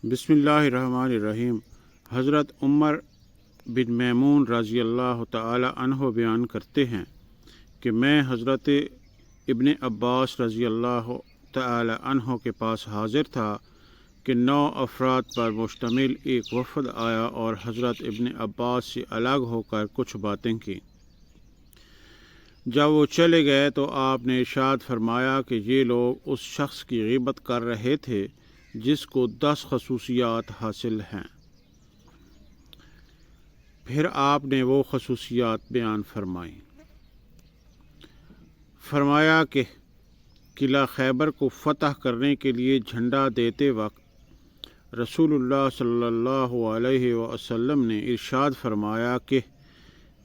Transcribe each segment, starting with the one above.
بسم اللہ الرحمن الرحیم۔ حضرت عمر بن میمون رضی اللہ تعالی عنہ بیان کرتے ہیں کہ میں حضرت ابن عباس رضی اللہ تعالی عنہ کے پاس حاضر تھا کہ 9 افراد پر مشتمل ایک وفد آیا اور حضرت ابن عباس سے الگ ہو کر کچھ باتیں کی۔ جب وہ چلے گئے تو آپ نے ارشاد فرمایا کہ یہ لوگ اس شخص کی غیبت کر رہے تھے جس کو 10 خصوصیات حاصل ہیں۔ پھر آپ نے وہ خصوصیات بیان فرمائیں۔ فرمایا کہ قلعہ خیبر کو فتح کرنے کے لیے جھنڈا دیتے وقت رسول اللہ صلی اللہ علیہ وسلم نے ارشاد فرمایا کہ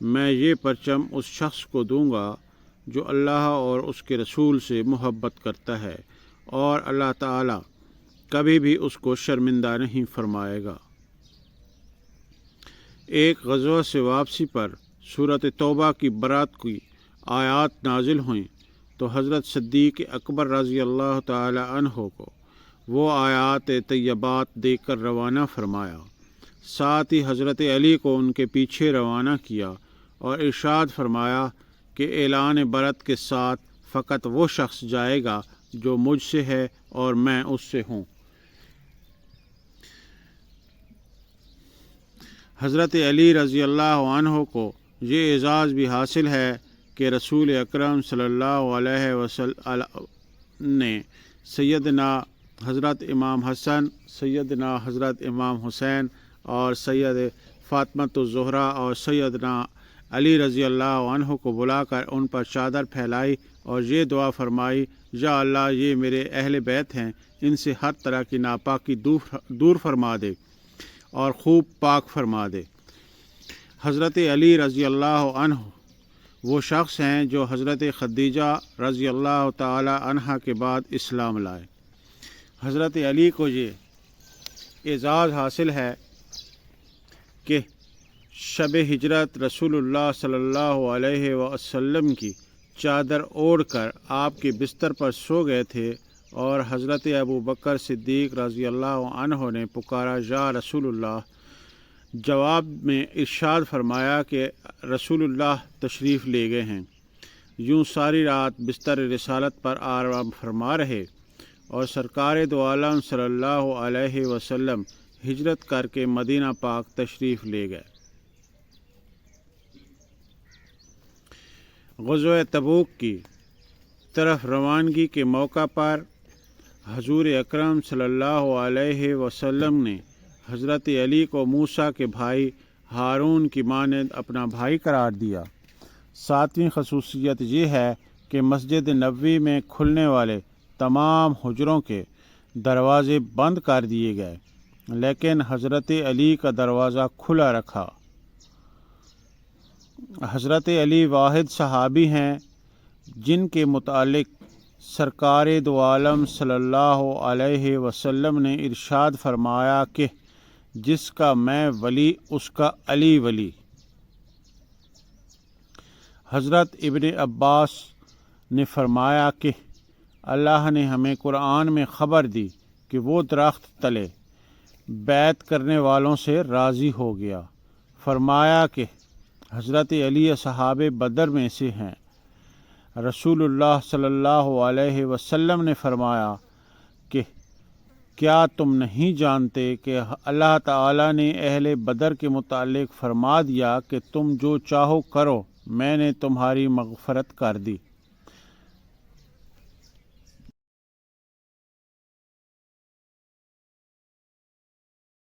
میں یہ پرچم اس شخص کو دوں گا جو اللہ اور اس کے رسول سے محبت کرتا ہے، اور اللہ تعالی کبھی بھی اس کو شرمندہ نہیں فرمائے گا۔ ایک غزوہ سے واپسی پر سورۃ توبہ کی برات کی آیات نازل ہوئیں تو حضرت صدیق اکبر رضی اللہ تعالی عنہ کو وہ آیات طیبات دیکھ کر روانہ فرمایا، ساتھ ہی حضرت علی کو ان کے پیچھے روانہ کیا اور ارشاد فرمایا کہ اعلان برت کے ساتھ فقط وہ شخص جائے گا جو مجھ سے ہے اور میں اس سے ہوں۔ حضرت علی رضی اللہ عنہ کو یہ اعزاز بھی حاصل ہے کہ رسول اکرم صلی اللہ علیہ وسلم نے سیدنا حضرت امام حسن، سیدنا حضرت امام حسین اور سید فاطمۃ الزہرا اور سیدنا علی رضی اللہ عنہ کو بلا کر ان پر چادر پھیلائی اور یہ دعا فرمائی، یا اللہ یہ میرے اہل بیت ہیں، ان سے ہر طرح کی ناپاکی دور فرما دے اور خوب پاک فرما دے۔ حضرت علی رضی اللہ عنہ وہ شخص ہیں جو حضرت خدیجہ رضی اللہ تعالی عنہ کے بعد اسلام لائے۔ حضرت علی کو یہ اعزاز حاصل ہے کہ شب ہجرت رسول اللہ صلی اللہ علیہ وسلم کی چادر اوڑھ کر آپ کے بستر پر سو گئے تھے اور حضرت ابو بکر صدیق رضی اللہ عنہ نے پکارا، یا رسول اللہ، جواب میں ارشاد فرمایا کہ رسول اللہ تشریف لے گئے ہیں۔ یوں ساری رات بستر رسالت پر آرام فرما رہے اور سرکار دو عالم صلی اللہ علیہ وسلم ہجرت کر کے مدینہ پاک تشریف لے گئے۔ غزوہ تبوک کی طرف روانگی کے موقع پر حضور اکرم صلی اللہ علیہ وسلم نے حضرت علی کو موسیٰ کے بھائی ہارون کی مانند اپنا بھائی قرار دیا۔ 7ویں خصوصیت یہ ہے کہ مسجد نبوی میں کھلنے والے تمام حجروں کے دروازے بند کر دیے گئے، لیکن حضرت علی کا دروازہ کھلا رکھا۔ حضرت علی واحد صحابی ہیں جن کے متعلق سرکار دو عالم صلی اللہ علیہ وسلم نے ارشاد فرمایا کہ جس کا میں ولی اس کا علی ولی۔ حضرت ابن عباس نے فرمایا کہ اللہ نے ہمیں قرآن میں خبر دی کہ وہ درخت تلے بیعت کرنے والوں سے راضی ہو گیا۔ فرمایا کہ حضرت علی اصحاب بدر میں سے ہیں۔ رسول اللہ صلی اللہ علیہ وسلم نے فرمایا کہ کیا تم نہیں جانتے کہ اللہ تعالی نے اہل بدر کے متعلق فرما دیا کہ تم جو چاہو کرو، میں نے تمہاری مغفرت کر دی۔